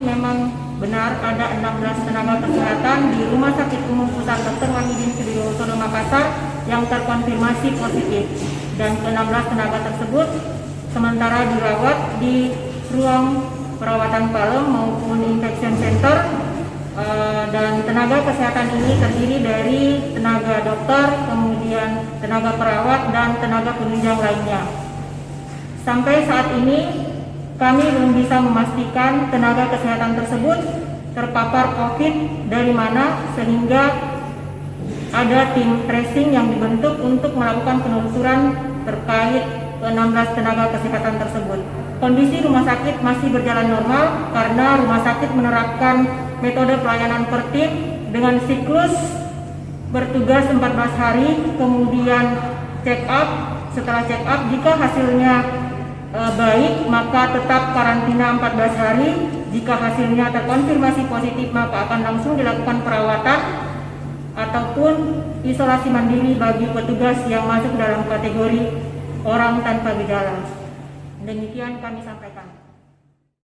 Memang benar ada 16 tenaga kesehatan di Rumah Sakit Umum Pusat Dr. Wahidin Sudirosono Makassar yang terkonfirmasi positif, dan ke-16 tenaga tersebut sementara dirawat di ruang perawatan Palem maupun infection center, dan tenaga kesehatan ini terdiri dari tenaga dokter, kemudian tenaga perawat, dan tenaga penunjang lainnya. Sampai saat ini kami belum bisa memastikan tenaga kesehatan tersebut terpapar COVID dari mana, sehingga ada tim tracing yang dibentuk untuk melakukan penelusuran terkait ke-16 tenaga kesehatan tersebut. Kondisi rumah sakit masih berjalan normal karena rumah sakit menerapkan metode pelayanan per tim dengan siklus bertugas 14 hari, kemudian check up. Setelah check up, jika hasilnya baik, maka tetap karantina 14 hari. Jika hasilnya terkonfirmasi positif, maka akan langsung dilakukan perawatan ataupun isolasi mandiri bagi petugas yang masuk dalam kategori orang tanpa gejala. Demikian kami sampaikan.